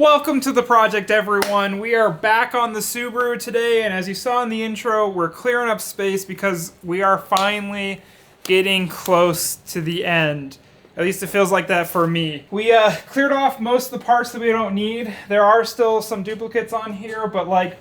Welcome to the project, everyone. We are back on the Subaru today, and as you saw in the intro, we're clearing up space because we are finally getting close to the end. At least it feels like that for me. We cleared off most of the parts that we don't need. There are still some duplicates on here, but like,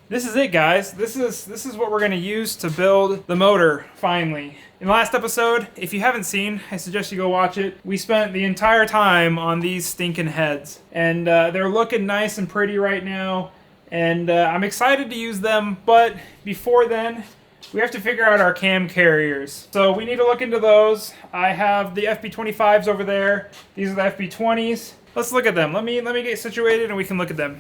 this is it, guys. This is what we're gonna use to build the motor, finally. In the last episode, if you haven't seen, I suggest you go watch it. We spent the entire time on these stinking heads. And they're looking nice and pretty right now. And I'm excited to use them, but before then, we have to figure out our cam carriers. So we need to look into those. I have the FB25s over there. These are the FB20s. Let's look at them. Let me get situated and we can look at them.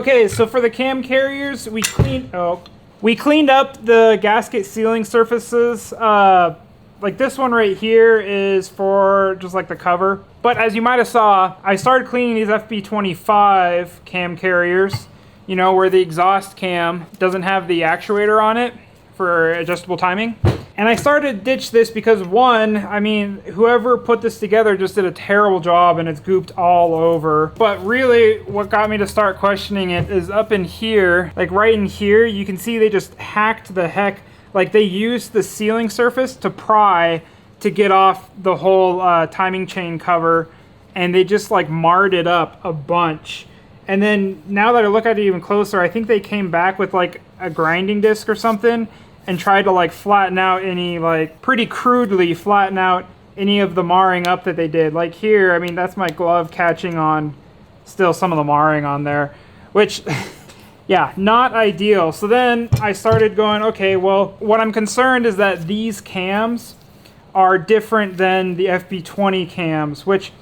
Okay, so for the cam carriers, we cleaned up the gasket sealing surfaces. Like this one right here is for just like the cover. But as you might have saw, I started cleaning these FB25 cam carriers, you know, where the exhaust cam doesn't have the actuator on it for adjustable timing. And I started to ditch this because one, I mean, whoever put this together just did a terrible job and it's gooped all over. But really what got me to start questioning it is up in here, like right in here, you can see they just hacked the heck, like they used the sealing surface to pry to get off the whole timing chain cover, and they just like marred it up a bunch. And then now that I look at it even closer, I think they came back with like a grinding disc or something and tried to like flatten out any, like pretty crudely flatten out any of the marring up that they did. Like here, I mean, that's my glove catching on still some of the marring on there, which yeah, not ideal. So then I started going, okay, well, what I'm concerned is that these cams are different than the FB20 cams, which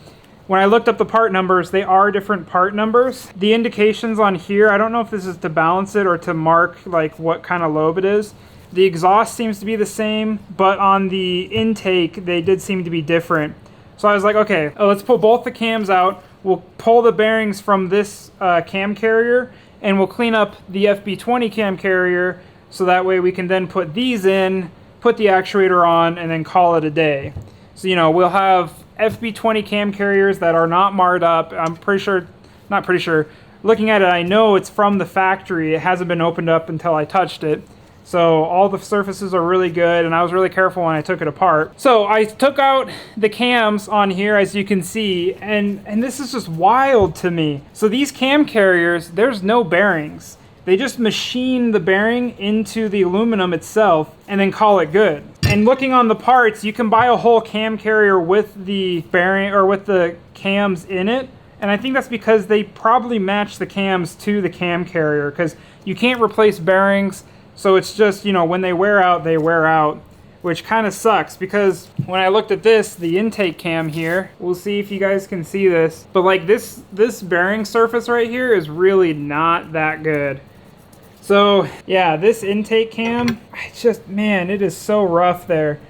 when I looked up the part numbers, they are different part numbers. The indications on here, I don't know if this is to balance it or to mark like what kind of lobe it is. The exhaust seems to be the same, but on the intake, they did seem to be different. So I was like, okay, let's pull both the cams out. We'll pull the bearings from this cam carrier, and we'll clean up the FB20 cam carrier, so that way we can then put these in, put the actuator on, and then call it a day. So, you know, we'll have FB20 cam carriers that are not marred up. I'm pretty sure, not pretty sure, looking at it, I know it's from the factory. It hasn't been opened up until I touched it. So all the surfaces are really good, and I was really careful when I took it apart. So I took out the cams on here, as you can see, and this is just wild to me. So these cam carriers, there's no bearings. They just machine the bearing into the aluminum itself and then call it good. And looking on the parts, you can buy a whole cam carrier with the bearing or with the cams in it. And I think that's because they probably match the cams to the cam carrier, because you can't replace bearings. So it's just, you know, when they wear out, which kind of sucks, because when I looked at this, the intake cam here, we'll see if you guys can see this, but like this bearing surface right here is really not that good. So yeah, this intake cam, it's just, man, it is so rough there.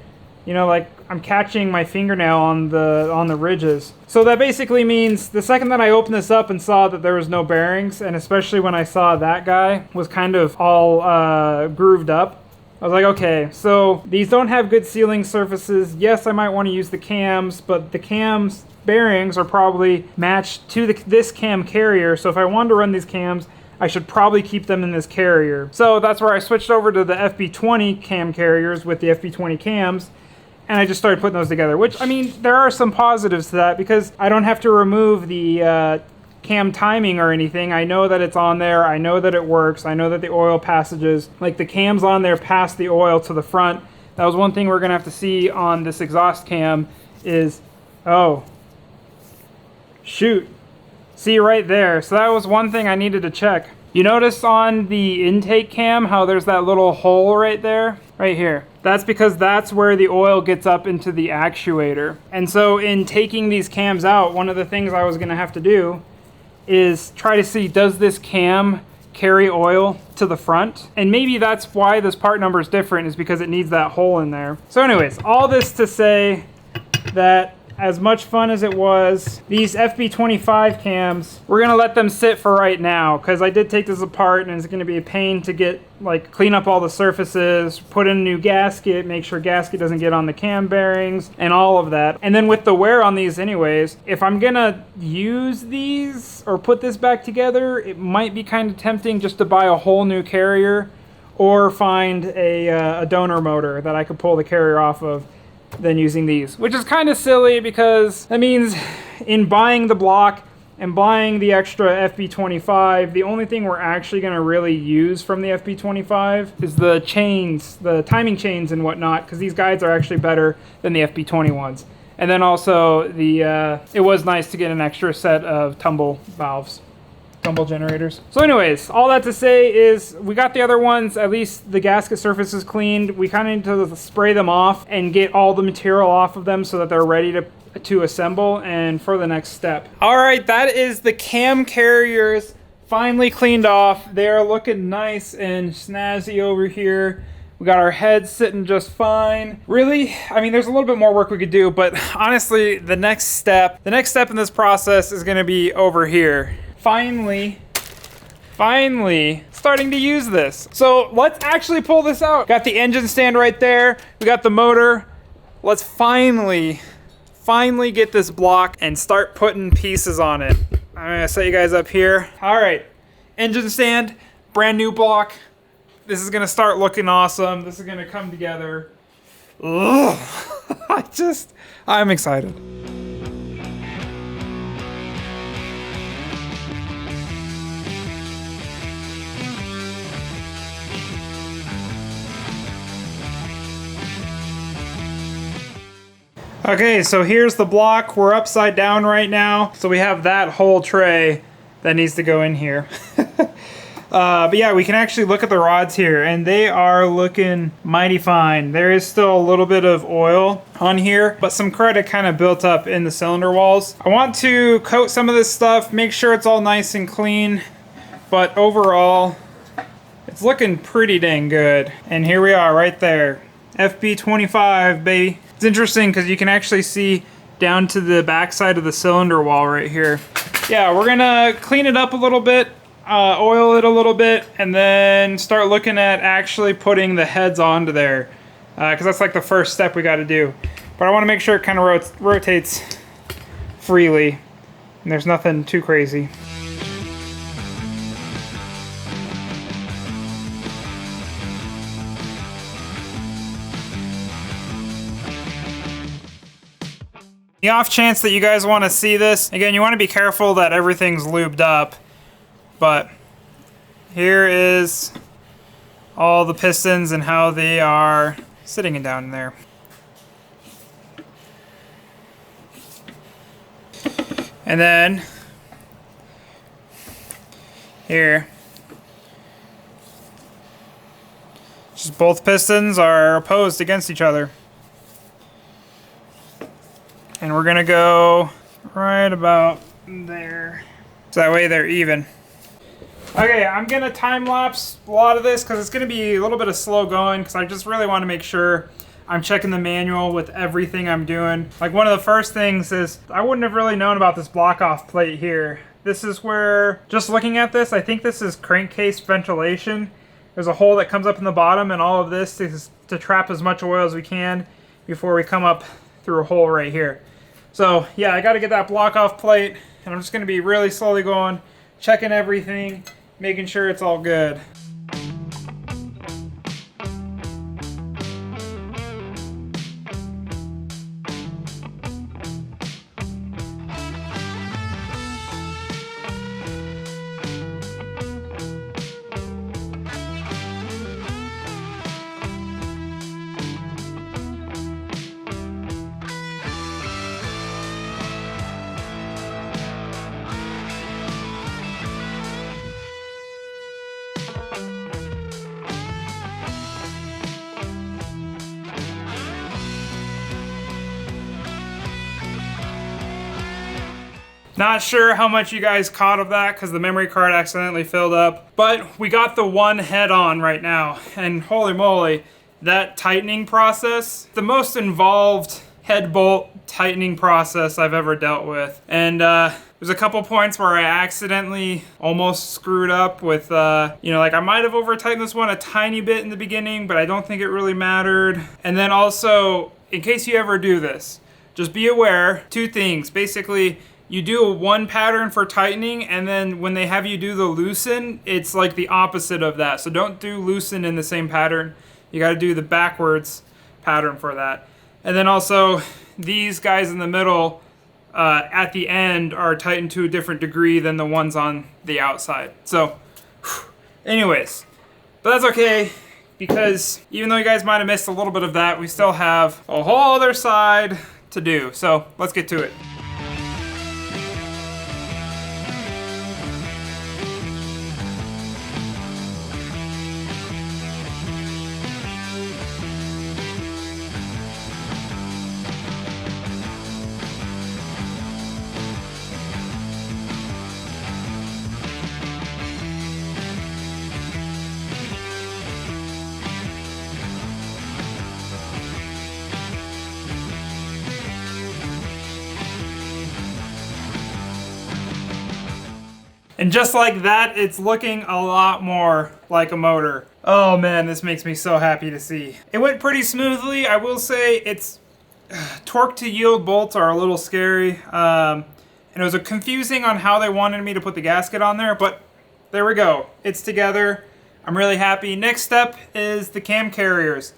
You know, like I'm catching my fingernail on the ridges. So that basically means the second that I opened this up and saw that there was no bearings, and especially when I saw that guy was kind of all grooved up, I was like, okay, so these don't have good sealing surfaces. Yes, I might want to use the cams, but the cams bearings are probably matched to this cam carrier. So if I wanted to run these cams, I should probably keep them in this carrier. So that's where I switched over to the FB20 cam carriers with the FB20 cams. And I just started putting those together, which, I mean, there are some positives to that because I don't have to remove the cam timing or anything. I know that it's on there. I know that it works. I know that the oil passages, like the cam's on there past the oil to the front. That was one thing we're gonna have to see on this exhaust cam is, oh, shoot. See right there. So that was one thing I needed to check. You notice on the intake cam how there's that little hole right there? Right here. That's because that's where the oil gets up into the actuator. And so in taking these cams out, one of the things I was gonna have to do is try to see, does this cam carry oil to the front? And maybe that's why this part number is different, is because it needs that hole in there. So anyways, all this to say that as much fun as it was, these FB25 cams, we're gonna let them sit for right now because I did take this apart and it's gonna be a pain to get, like, clean up all the surfaces, put in a new gasket, make sure gasket doesn't get on the cam bearings and all of that. And then with the wear on these anyways, if I'm gonna use these or put this back together, it might be kind of tempting just to buy a whole new carrier or find a donor motor that I could pull the carrier off of than using these, which is kind of silly because that means in buying the block and buying the extra FB25, the only thing we're actually going to really use from the FB25 is the chains, the timing chains and whatnot, because these guides are actually better than the FB21s. And then also it was nice to get an extra set of tumble valves. Tumble generators. So anyways, all that to say is we got the other ones, at least the gasket surfaces cleaned. We kind of need to spray them off and get all the material off of them so that they're ready to assemble and for the next step. All right, that is the cam carriers finally cleaned off. They're looking nice and snazzy over here. We got our heads sitting just fine. Really, I mean, there's a little bit more work we could do, but honestly, the next step in this process is gonna be over here. Finally starting to use this. So let's actually pull this out. Got the engine stand right there. We got the motor. Let's finally get this block and start putting pieces on it. I'm gonna set you guys up here. All right, engine stand, brand new block. This is gonna start looking awesome. This is gonna come together. Ugh. I'm excited. Okay, so here's the block. We're upside down right now. So we have that whole tray that needs to go in here. But yeah, we can actually look at the rods here and they are looking mighty fine. There is still a little bit of oil on here, but some credit kind of built up in the cylinder walls. I want to coat some of this stuff, make sure it's all nice and clean, but overall, it's looking pretty dang good. And here we are right there. FB25, baby. It's interesting because you can actually see down to the back side of the cylinder wall right here. Yeah, we're gonna clean it up a little bit, oil it a little bit, and then start looking at actually putting the heads onto there. Because that's like the first step we gotta do. But I wanna make sure it kind of rotates freely and there's nothing too crazy. The off chance that you guys want to see this, again, you want to be careful that everything's lubed up, but here is all the pistons and how they are sitting down there. And then here, just both pistons are opposed against each other. And we're gonna go right about there. So that way they're even. Okay, I'm gonna time lapse a lot of this because it's gonna be a little bit of slow going because I just really want to make sure I'm checking the manual with everything I'm doing. Like one of the first things is, I wouldn't have really known about this block off plate here. This is where, just looking at this, I think this is crankcase ventilation. There's a hole that comes up in the bottom and all of this is to trap as much oil as we can before we come up through a hole right here. So yeah, I got to get that block off plate and I'm just going to be really slowly going, checking everything, making sure it's all good. Not sure how much you guys caught of that because the memory card accidentally filled up, but we got the one head on right now, and holy moly, that tightening process, the most involved head bolt tightening process I've ever dealt with. And there's a couple points where I accidentally almost screwed up with, you know, like I might have over tightened this one a tiny bit in the beginning, but I don't think it really mattered. And then also, in case you ever do this, just be aware, two things. Basically, you do one pattern for tightening, and then when they have you do the loosen, it's like the opposite of that. So don't do loosen in the same pattern. You got to do the backwards pattern for that. And then also, these guys in the middle, at the end, are tightened to a different degree than the ones on the outside. So, anyways, but that's okay, because even though you guys might have missed a little bit of that, we still have a whole other side to do. So let's get to it. And just like that, it's looking a lot more like a motor. Oh man, this makes me so happy to see. It went pretty smoothly. I will say it's torque to yield bolts are a little scary. And it was confusing on how they wanted me to put the gasket on there, but there we go. It's together. I'm really happy. Next step is the cam carriers,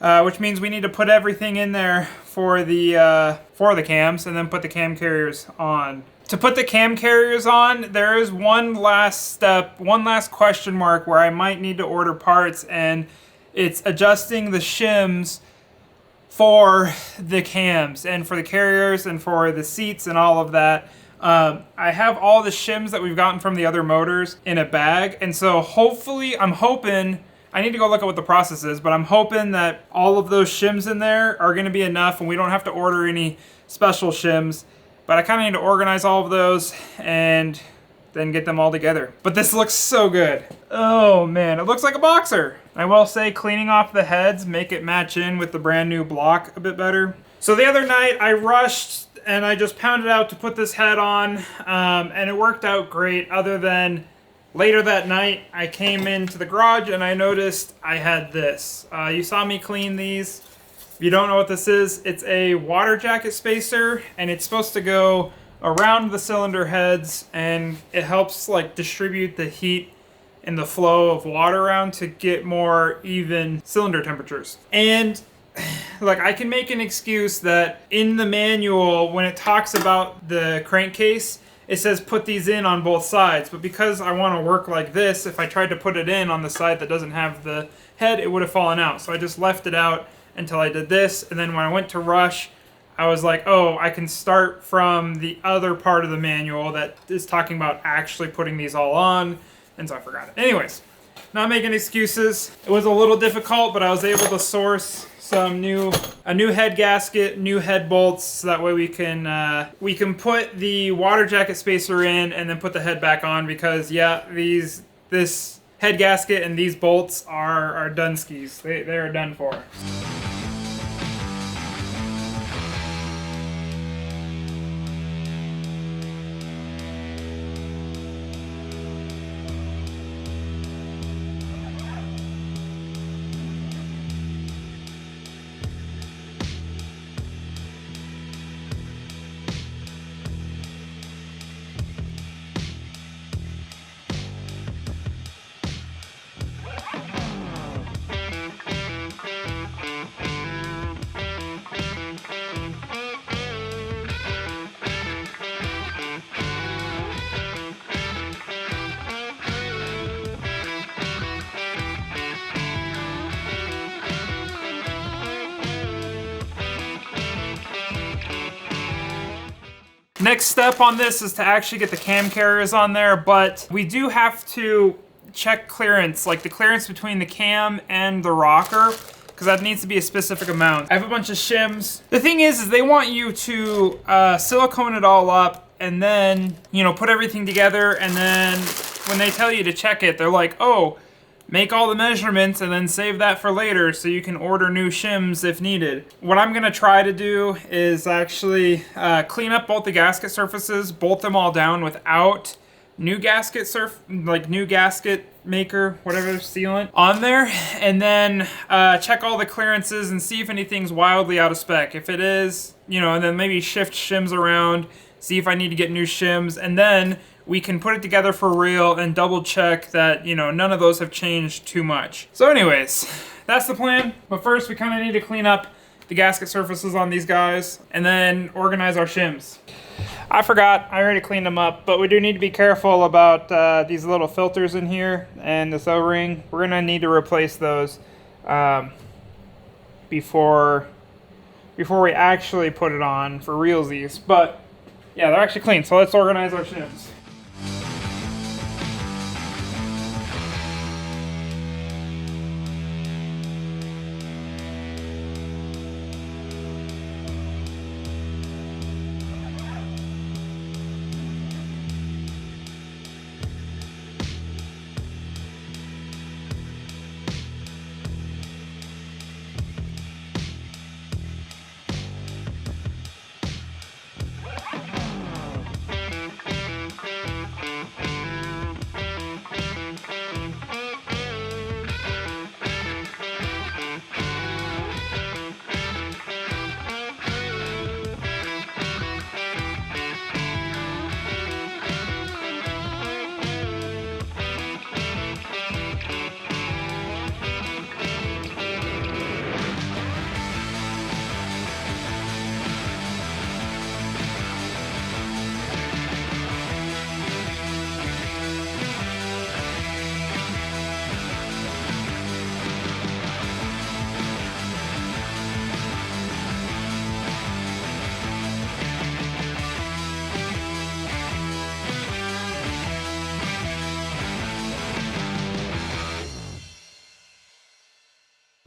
which means we need to put everything in there for the cams and then put the cam carriers on. To put the cam carriers on, there is one last step, one last question mark where I might need to order parts, and it's adjusting the shims for the cams and for the carriers and for the seats and all of that. I have all the shims that we've gotten from the other motors in a bag, and so hopefully, I'm hoping, I need to go look at what the process is, but I'm hoping that all of those shims in there are going to be enough and we don't have to order any special shims. But I kind of need to organize all of those and then get them all together. But this looks so good. Oh man, it looks like a boxer. I will say cleaning off the heads make it match in with the brand new block a bit better. So the other night I rushed and I just pounded out to put this head on, and it worked out great, other than later that night I came into the garage and I noticed I had this. You saw me clean these. If you don't know what this is, it's a water jacket spacer, and it's supposed to go around the cylinder heads, and it helps like distribute the heat and the flow of water around to get more even cylinder temperatures. And like, I can make an excuse that in the manual, when it talks about the crankcase, it says put these in on both sides, but because I want to work like this, if I tried to put it in on the side that doesn't have the head, it would have fallen out. So I just left it out until I did this, and then when I went to rush, I was like, oh, I can start from the other part of the manual that is talking about actually putting these all on, and so I forgot it. Anyways, not making excuses. It was a little difficult, but I was able to source a new head gasket, new head bolts, so that way we can put the water jacket spacer in and then put the head back on, because yeah, this head gasket and these bolts are done skis. They are done for. Next step on this is to actually get the cam carriers on there, but we do have to check clearance, like the clearance between the cam and the rocker, because that needs to be a specific amount. I have a bunch of shims. The thing is they want you to silicone it all up and then, you know, put everything together, and then when they tell you to check it, they're like, oh, make all the measurements and then save that for later so you can order new shims if needed. What I'm gonna try to do is actually clean up both the gasket surfaces, bolt them all down without new gasket new gasket maker, whatever, sealant on there, and then check all the clearances and see if anything's wildly out of spec. If it is, you know, and then maybe shift shims around, see if I need to get new shims, and then we can put it together for real and double check that, you know, none of those have changed too much. So anyways, that's the plan. But first we kind of need to clean up the gasket surfaces on these guys and then organize our shims. I forgot, I already cleaned them up, but we do need to be careful about these little filters in here and this O-ring. We're gonna need to replace those before we actually put it on for realsies. But yeah, they're actually clean, so let's organize our shims.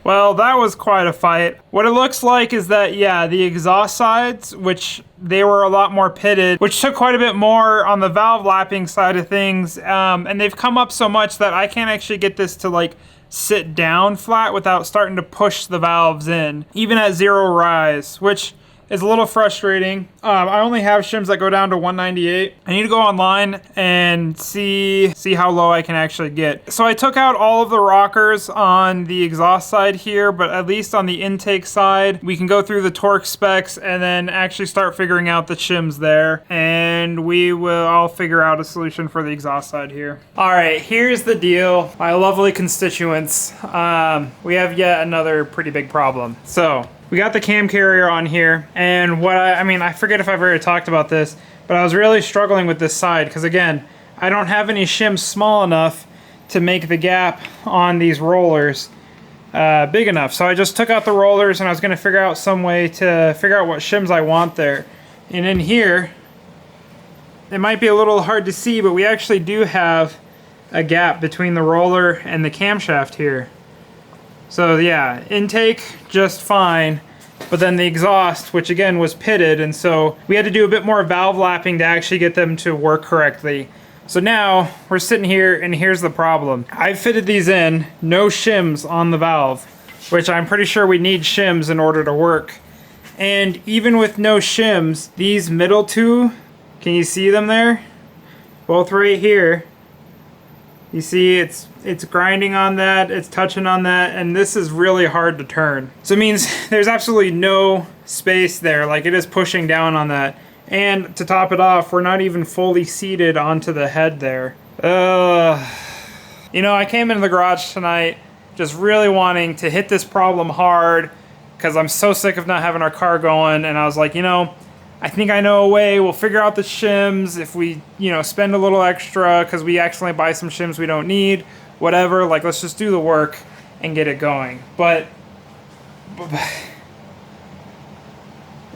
Well, that was quite a fight. What it looks like is that, yeah, the exhaust sides, which they were a lot more pitted, which took quite a bit more on the valve lapping side of things, and they've come up so much that I can't actually get this to like sit down flat without starting to push the valves in, even at zero rise, which is a little frustrating. I only have shims that go down to 198. I need to go online and see how low I can actually get. So I took out all of the rockers on the exhaust side here, but at least on the intake side, we can go through the torque specs and then actually start figuring out the shims there. And I'll figure out a solution for the exhaust side here. All right, here's the deal, my lovely constituents. We have yet another pretty big problem. So we got the cam carrier on here, and I forget if I've already talked about this, but I was really struggling with this side because, again, I don't have any shims small enough to make the gap on these rollers big enough. So I just took out the rollers, and I was going to figure out some way to figure out what shims I want there. And in here, it might be a little hard to see, but we actually do have a gap between the roller and the camshaft here. So yeah, intake just fine, but then the exhaust, which again was pitted, and so we had to do a bit more valve lapping to actually get them to work correctly. So now we're sitting here, and here's the problem. I fitted these in, no shims on the valve, which I'm pretty sure we need shims in order to work. And even with no shims, these middle two, can you see them there? Both right here. You see it's grinding on that, it's touching on that, and this is really hard to turn. So it means there's absolutely no space there, like it is pushing down on that. And to top it off, we're not even fully seated onto the head there. You know, I came into the garage tonight just really wanting to hit this problem hard because I'm so sick of not having our car going, and I was like, you know, I think I know a way. We'll figure out the shims if we, you know, spend a little extra because we accidentally buy some shims we don't need, whatever. Like, let's just do the work and get it going. But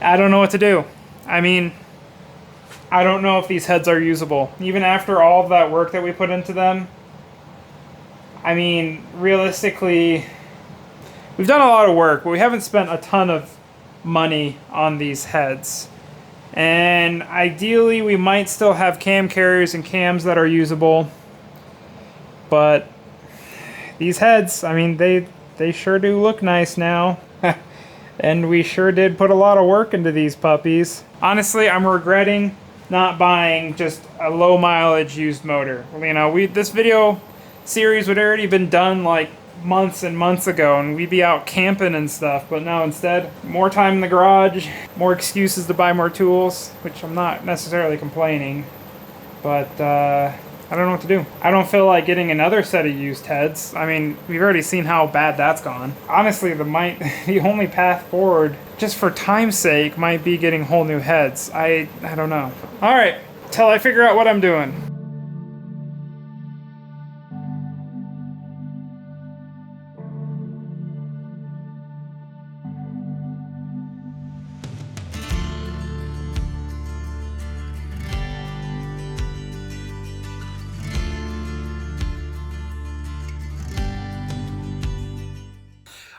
I don't know what to do. I mean, I don't know if these heads are usable. Even after all of that work that we put into them, I mean, realistically, we've done a lot of work, but we haven't spent a ton of money on these heads. And ideally, we might still have cam carriers and cams that are usable. But these heads, I mean, they sure do look nice now. And we sure did put a lot of work into these puppies. Honestly, I'm regretting not buying just a low mileage used motor. You know, this video series would already been done like months and months ago, and we'd be out camping and stuff. But now instead, more time in the garage, more excuses to buy more tools, which I'm not necessarily complaining. But I don't know what to do. I don't feel like getting another set of used heads. I mean, we've already seen how bad that's gone. Honestly, the only path forward, just for time's sake, might be getting whole new heads. I don't know. All right, till I figure out what I'm doing.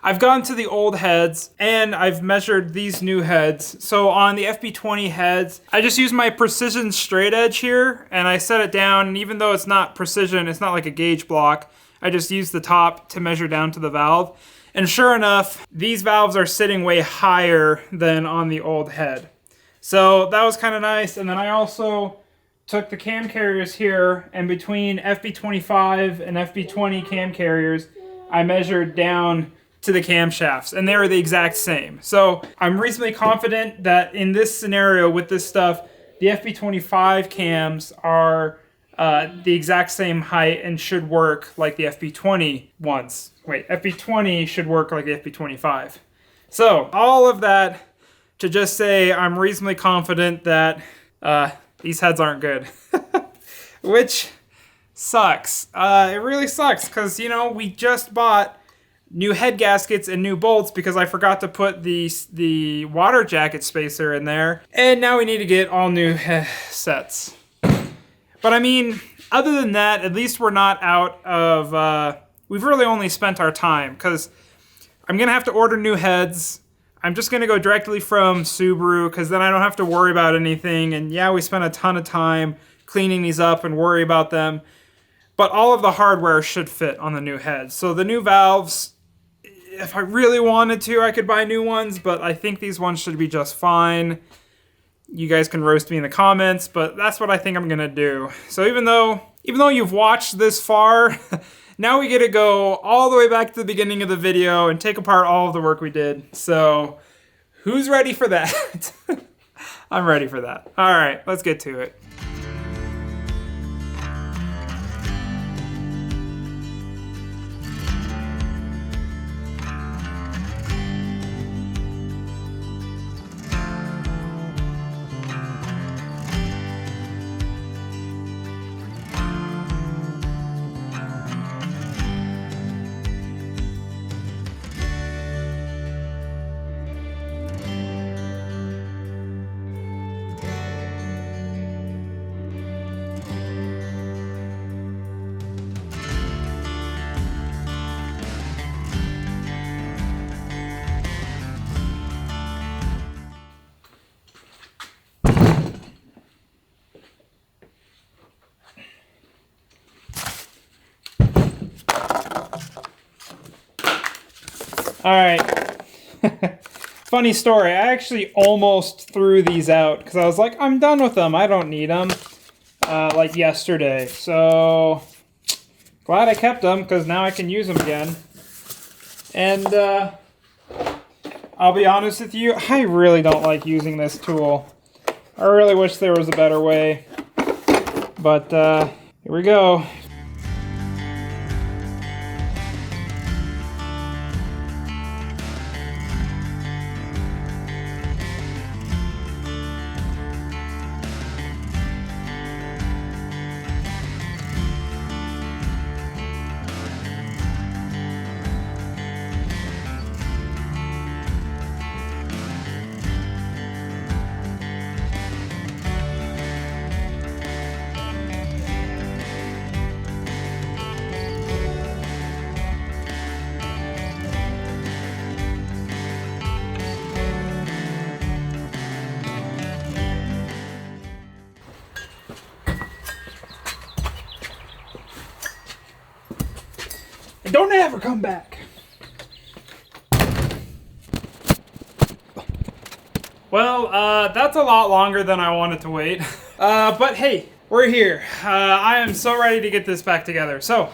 I've gone to the old heads and I've measured these new heads. So on the FB20 heads, I just use my precision straight edge here and I set it down, and even though it's not precision, it's not like a gauge block, I just use the top to measure down to the valve. And sure enough, these valves are sitting way higher than on the old head. So that was kind of nice. And then I also took the cam carriers here, and between FB25 and FB20 cam carriers, I measured down to the camshafts, and they were the exact same. So I'm reasonably confident that in this scenario with this stuff, the FB25 cams are the exact same height and should work like the FB20 ones. Wait, FB20 should work like the FB25. So all of that to just say I'm reasonably confident that these heads aren't good. Which sucks. It really sucks because, you know, we just bought new head gaskets and new bolts because I forgot to put the water jacket spacer in there. And now we need to get all new sets. But I mean, other than that, at least we're not out of, we've really only spent our time because I'm going to have to order new heads. I'm just going to go directly from Subaru because then I don't have to worry about anything. And yeah, we spent a ton of time cleaning these up and worry about them. But all of the hardware should fit on the new heads. So the new valves, if I really wanted to, I could buy new ones, but I think these ones should be just fine. You guys can roast me in the comments, but that's what I think I'm gonna do. So even though you've watched this far, now we get to go all the way back to the beginning of the video and take apart all of the work we did. So who's ready for that? I'm ready for that. All right, let's get to it. All right. Funny story. I actually almost threw these out because I was like, I'm done with them. I don't need them. Like yesterday. So glad I kept them because now I can use them again. And I'll be honest with you, I really don't like using this tool. I really wish there was a better way. But here we go. Don't ever come back. Well, that's a lot longer than I wanted to wait. But hey, we're here. I am so ready to get this back together. So,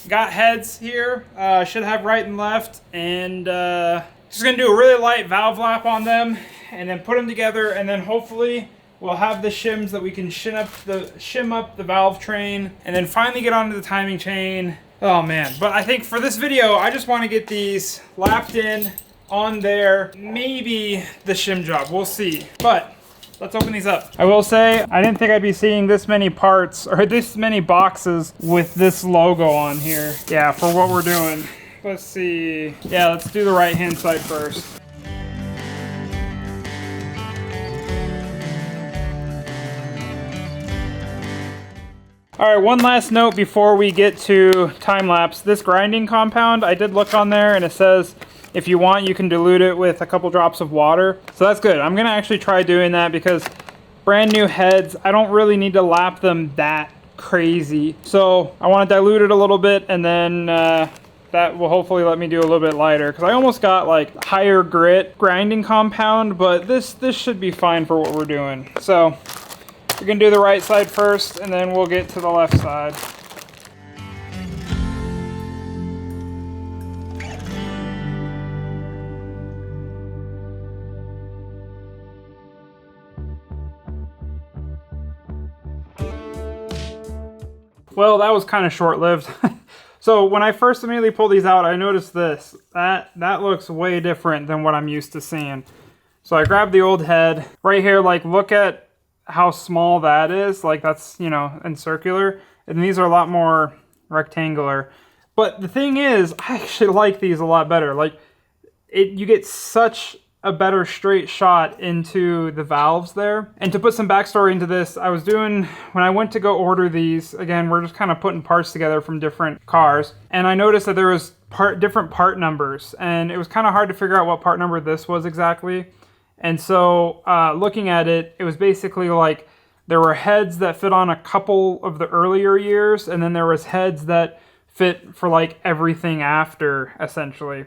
got heads here. Should have right and left. And just gonna do a really light valve lap on them. And then put them together. And then hopefully we'll have the shims that we can shim up the valve train. And then finally get onto the timing chain. Oh man. But I think for this video, I just want to get these lapped in on there, maybe the shim job, we'll see. But let's open these up. I will say, I didn't think I'd be seeing this many parts or this many boxes with this logo on here. Yeah, for what we're doing. Let's see. Yeah, let's do the right hand side first. All right, one last note before we get to time lapse. This grinding compound, I did look on there and it says, if you want, you can dilute it with a couple drops of water. So that's good. I'm gonna actually try doing that because brand new heads, I don't really need to lap them that crazy. So I wanna dilute it a little bit and then that will hopefully let me do a little bit lighter because I almost got like higher grit grinding compound, but this should be fine for what we're doing. So we're gonna do the right side first and then we'll get to the left side. Well, that was kind of short-lived. So when I first immediately pulled these out, I noticed this. That looks way different than what I'm used to seeing. So I grabbed the old head. Right here, like, look at how small that is. Like, that's, you know, and circular. And these are a lot more rectangular. But the thing is, I actually like these a lot better. Like, you get such a better straight shot into the valves there. And to put some backstory into this, when I went to go order these, again, we're just kind of putting parts together from different cars, and I noticed that there was different part numbers, and it was kind of hard to figure out what part number this was exactly. And so looking at it, it was basically like there were heads that fit on a couple of the earlier years, and then there was heads that fit for like everything after, essentially.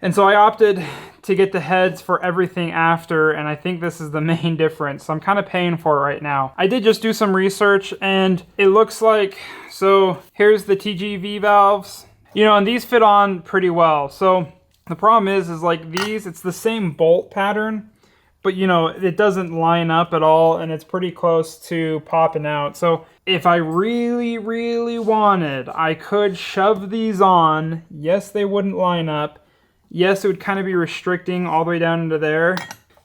And so I opted to get the heads for everything after, and I think this is the main difference. So I'm kind of paying for it right now. I did just do some research, and it looks like, so here's the TGV valves. You know, and these fit on pretty well. So the problem is like these, it's the same bolt pattern, but you know, it doesn't line up at all, and it's pretty close to popping out. So if I really, really wanted, I could shove these on. Yes, they wouldn't line up. Yes, it would kind of be restricting all the way down into there.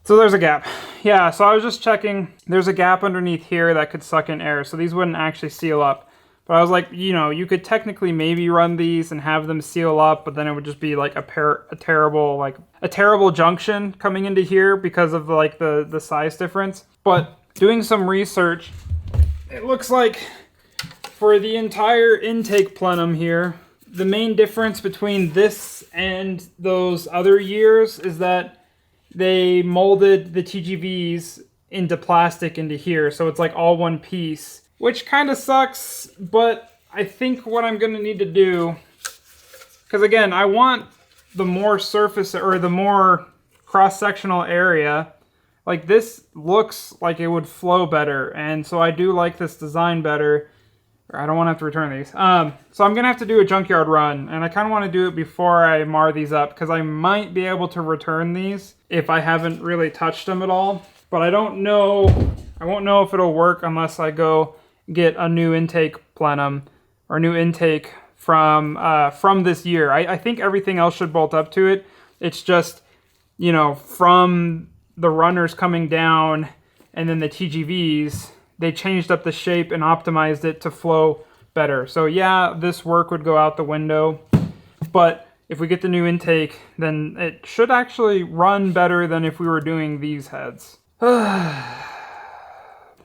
So there's a gap. Yeah, so I was just checking. There's a gap underneath here that could suck in air, so these wouldn't actually seal up. But I was like, you know, you could technically maybe run these and have them seal up, but then it would just be like a terrible junction coming into here because of like the size difference. But doing some research, it looks like for the entire intake plenum here, the main difference between this and those other years is that they molded the TGVs into plastic into here. So it's like all one piece, which kind of sucks. But I think what I'm going to need to do, because again, I want the more surface or the more cross-sectional area. Like this looks like it would flow better. And so I do like this design better. I don't want to have to return these. So I'm going to have to do a junkyard run, and I kind of want to do it before I mar these up, because I might be able to return these if I haven't really touched them at all. But I don't know, I won't know if it'll work unless I go get a new intake plenum, or new intake from this year. I think everything else should bolt up to it. It's just, you know, from the runners coming down and then the TGVs, they changed up the shape and optimized it to flow better. So yeah, this work would go out the window, but if we get the new intake, then it should actually run better than if we were doing these heads. This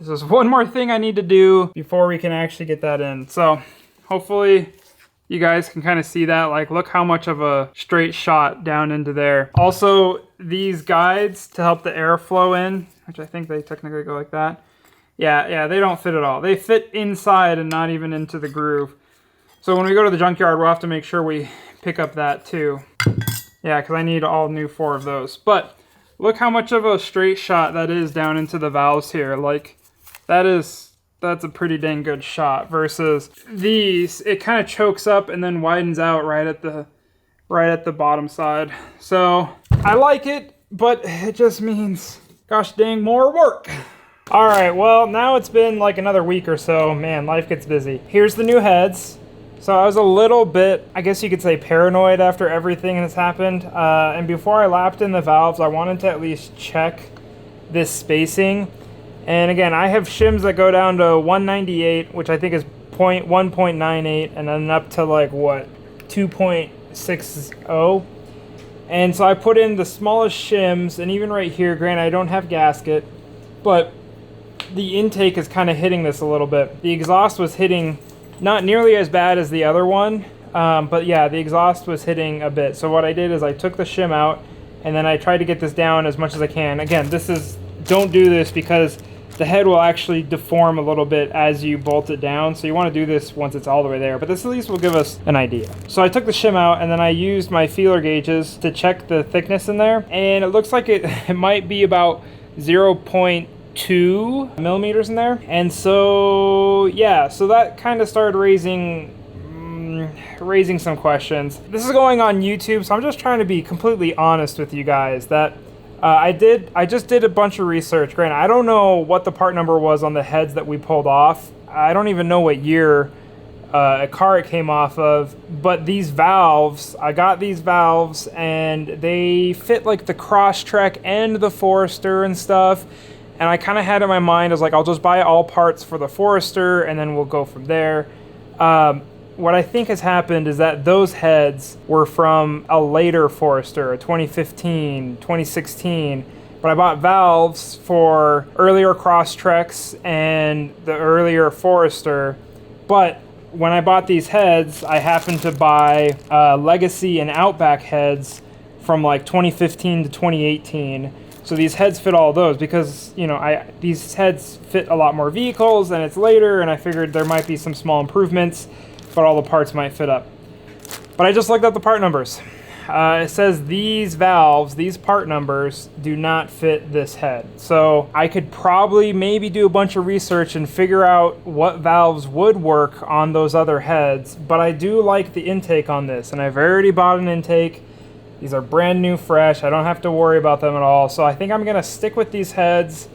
is one more thing I need to do before we can actually get that in. So hopefully you guys can kind of see that. Like, look how much of a straight shot down into there. Also, these guides to help the air flow in, which I think they technically go like that. Yeah, they don't fit at all. They fit inside and not even into the groove. So when we go to the junkyard, we'll have to make sure we pick up that too. Yeah, because I need all new 4 of those. But look how much of a straight shot that is down into the valves here. Like, that's a pretty dang good shot versus these. It kind of chokes up and then widens out right at the bottom side. So I like it, but it just means, gosh dang, more work. All right, well, now it's been like another week or so. Man, life gets busy. Here's the new heads. So I was a little bit, I guess you could say, paranoid after everything that's happened. And before I lapped in the valves, I wanted to at least check this spacing. And again, I have shims that go down to 198, which I think is 1.98, and then up to like, what, 2.60. And so I put in the smallest shims, and even right here, granted, I don't have gasket, but the intake is kind of hitting this a little bit. The exhaust was hitting not nearly as bad as the other one, but yeah, the exhaust was hitting a bit. So what I did is I took the shim out, and then I tried to get this down as much as I can. Again, don't do this because the head will actually deform a little bit as you bolt it down. So you want to do this once it's all the way there, but this at least will give us an idea. So I took the shim out, and then I used my feeler gauges to check the thickness in there, and it looks like it might be about 0.2 millimeters in there. And so yeah, so that kind of started raising some questions. This is going on YouTube, so I'm just trying to be completely honest with you guys that I just did a bunch of research. Granted, I don't know what the part number was on the heads that we pulled off. I don't even know what year a car it came off of, but these valves, I got these valves and they fit like the Crosstrek and the Forester and stuff. And I kind of had in my mind, I was like, I'll just buy all parts for the Forester and then we'll go from there. What I think has happened is that those heads were from a later Forester, a 2015, 2016. But I bought valves for earlier Crosstreks and the earlier Forester. But when I bought these heads, I happened to buy Legacy and Outback heads from like 2015 to 2018. So these heads fit all those because, you know, these heads fit a lot more vehicles and it's later, and I figured there might be some small improvements, but all the parts might fit up. But I just looked up the part numbers. It says these valves, these part numbers, do not fit this head. So I could probably maybe do a bunch of research and figure out what valves would work on those other heads, but I do like the intake on this, and I've already bought an intake. These are brand new, fresh. I don't have to worry about them at all. So I think I'm gonna stick with these heads,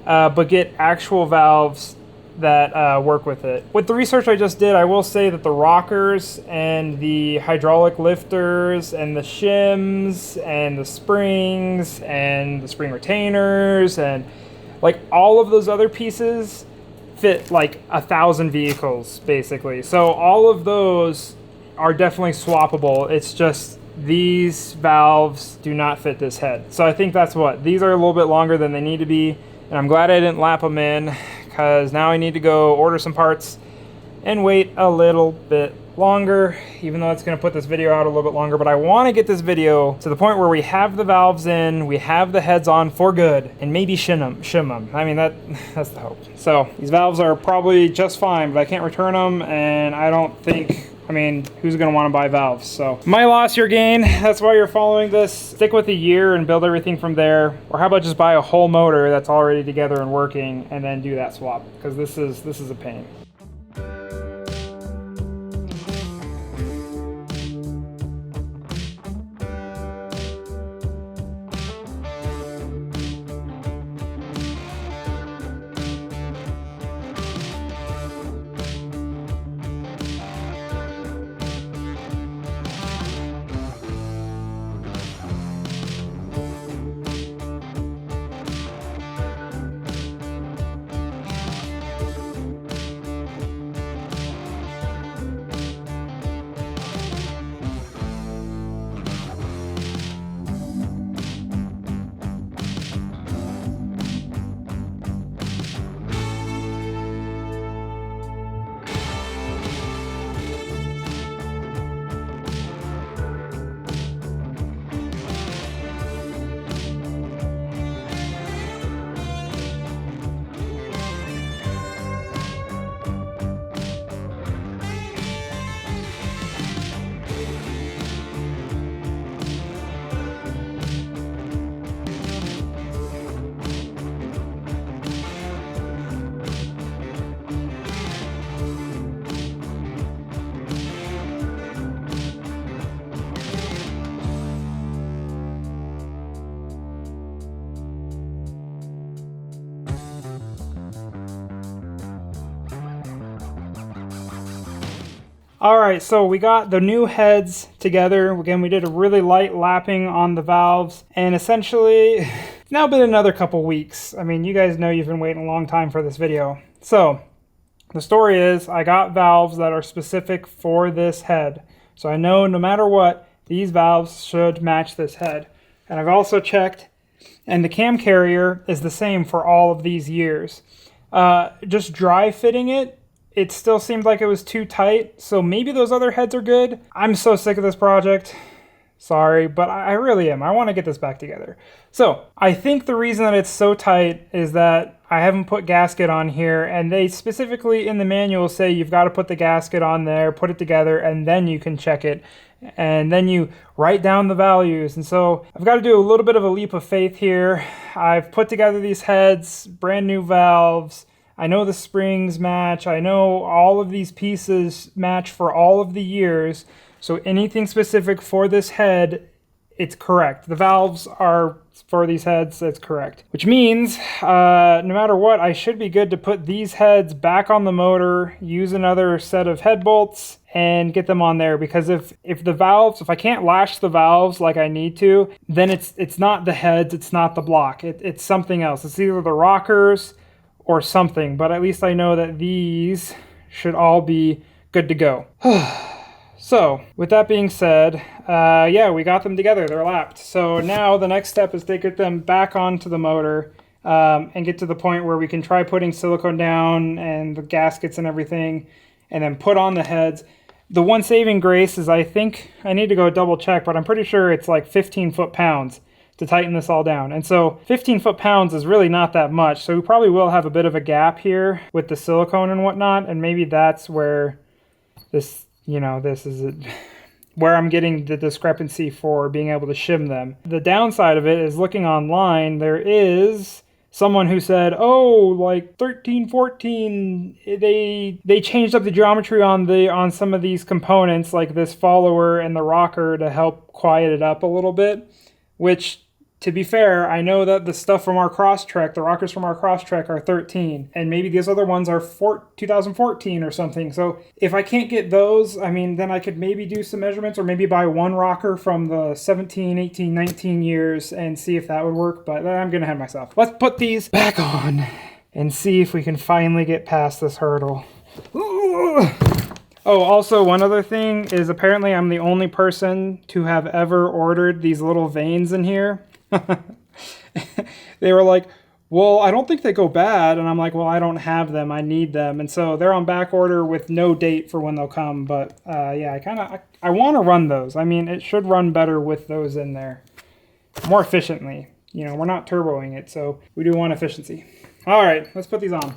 but get actual valves that work with it. With the research I just did, I will say that the rockers and the hydraulic lifters and the shims and the springs and the spring retainers and like all of those other pieces fit like 1,000 vehicles basically. So all of those are definitely swappable. It's just these valves do not fit this head. So I think that's what, these are a little bit longer than they need to be, and I'm glad I didn't lap them in, because now I need to go order some parts and wait a little bit longer, even though it's going to put this video out a little bit longer. But I want to get this video to the point where we have the valves in, we have the heads on for good, and maybe shim them. I mean, that's the hope. So these valves are probably just fine, but I can't return them, and I don't think, I mean, who's going to want to buy valves? So my loss, your gain. That's why you're following this. Stick with a year and build everything from there. Or how about just buy a whole motor that's already together and working and then do that swap? Because this is a pain. All right, so we got the new heads together. Again, we did a really light lapping on the valves, and essentially, it's now been another couple weeks. I mean, you guys know you've been waiting a long time for this video. So, the story is, I got valves that are specific for this head. So I know no matter what, these valves should match this head. And I've also checked, and the cam carrier is the same for all of these years. Just dry fitting it still seemed like it was too tight, so maybe those other heads are good. I'm so sick of this project. Sorry, but I really am. I want to get this back together. So, I think the reason that it's so tight is that I haven't put gasket on here, and they specifically in the manual say you've got to put the gasket on there, put it together, and then you can check it. And then you write down the values. And so I've got to do a little bit of a leap of faith here. I've put together these heads, brand new valves. I know the springs match. I know all of these pieces match for all of the years. So anything specific for this head, it's correct. The valves are for these heads, it's correct. Which means, no matter what, I should be good to put these heads back on the motor, use another set of head bolts, and get them on there. Because if I can't lash the valves like I need to, then it's not the heads, it's not the block. It's something else. It's either the rockers or something. But at least I know that these should all be good to go. So, with that being said, yeah, we got them together. They're lapped. So now the next step is to get them back onto the motor and get to the point where we can try putting silicone down and the gaskets and everything, and then put on the heads. The one saving grace is I think I need to go double check, but I'm pretty sure it's like 15 foot-pounds to tighten this all down. And so 15 foot-pounds is really not that much. So we probably will have a bit of a gap here with the silicone and whatnot, and maybe that's where this... this is where I'm getting the discrepancy for being able to shim them. The downside of it is looking online, there is someone who said, oh, like 13, 14, they changed up the geometry on some of these components, like this follower and the rocker, to help quiet it up a little bit, which, to be fair, I know that the stuff from our Crosstrek, the rockers from our Crosstrek are 13, and maybe these other ones are 2014 or something. So if I can't get those, I mean, then I could maybe do some measurements or maybe buy one rocker from the 17, 18, 19 years and see if that would work, but I'm going to head myself. Let's put these back on and see if we can finally get past this hurdle. Ooh. Oh, also one other thing is apparently I'm the only person to have ever ordered these little vanes in here. They were like, well, I don't think they go bad. And I'm like, well, I don't have them. I need them. And so they're on back order with no date for when they'll come. But yeah, I want to run those. I mean, it should run better with those in there. More efficiently. We're not turboing it, so we do want efficiency. All right, let's put these on.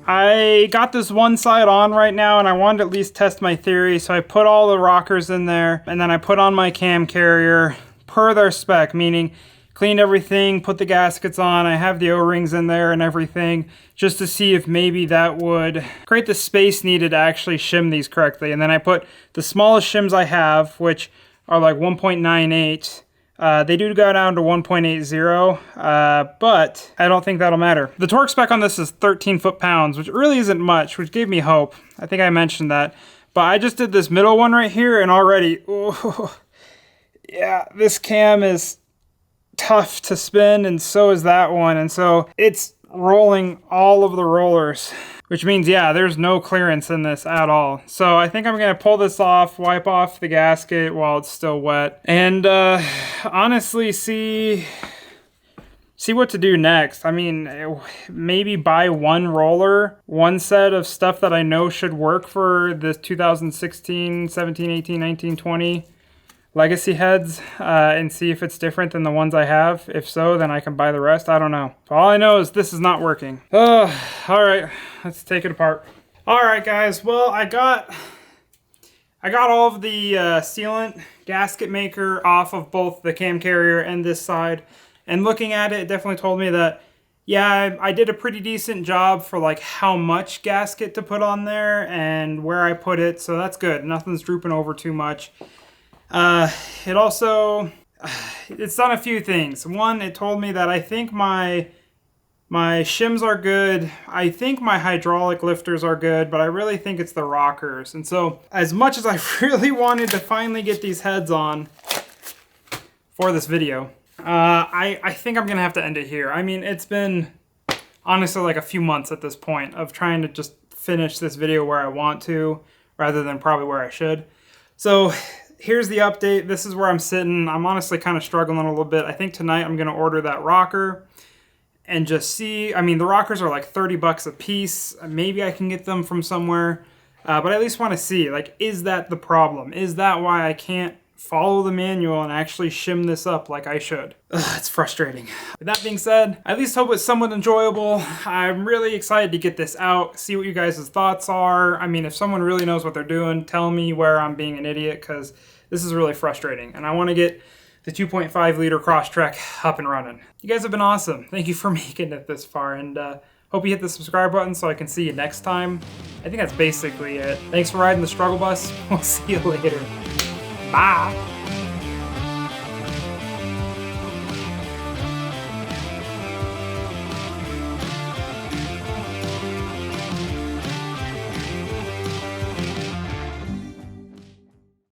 I got this one side on right now, and I wanted to at least test my theory, so I put all the rockers in there, and then I put on my cam carrier per their spec, meaning cleaned everything, put the gaskets on, I have the O-rings in there and everything, just to see if maybe that would create the space needed to actually shim these correctly. And then I put the smallest shims I have, which are like 1.98. They do go down to 1.80, but I don't think that'll matter. The torque spec on this is 13 foot-pounds, which really isn't much, which gave me hope. I think I mentioned that. But I just did this middle one right here, and already, oh, yeah, this cam is tough to spin, and so is that one. And so it's rolling all of the rollers, which means, yeah, there's no clearance in this at all. So I think I'm going to pull this off, wipe off the gasket while it's still wet, and honestly see see what to do next. I mean, maybe buy one roller, one set of stuff that I know should work for the 2016, 17, 18, 19, 20 legacy heads, and see if it's different than the ones I have. If so, then I can buy the rest. I don't know. So all I know is this is not working. All right, let's take it apart. All right, guys. Well, I got all of the sealant gasket maker off of both the cam carrier and this side. And looking at it, it definitely told me that, yeah, I did a pretty decent job for like how much gasket to put on there and where I put it. So that's good. Nothing's drooping over too much. It also, it's done a few things. One, it told me that I think my shims are good. I think my hydraulic lifters are good, but I really think it's the rockers. And so as much as I really wanted to finally get these heads on for this video, I think I'm gonna have to end it here. I mean, it's been honestly like a few months at this point of trying to just finish this video where I want to, rather than probably where I should. So here's the update. This is where I'm sitting. I'm honestly kind of struggling a little bit. I think tonight I'm gonna order that rocker and just see. I mean, the rockers are like 30 bucks a piece. Maybe I can get them from somewhere, but I at least want to see, like, is that the problem? Is that why I can't follow the manual and actually shim this up like I should? Ugh, it's frustrating. With that being said, I at least hope it's somewhat enjoyable. I'm really excited to get this out, see what you guys' thoughts are. I mean, if someone really knows what they're doing, tell me where I'm being an idiot, because this is really frustrating. And I want to get the 2.5 liter Crosstrek up and running. You guys have been awesome. Thank you for making it this far, and hope you hit the subscribe button so I can see you next time. I think that's basically it. Thanks for riding the struggle bus. We'll see you later. Bye.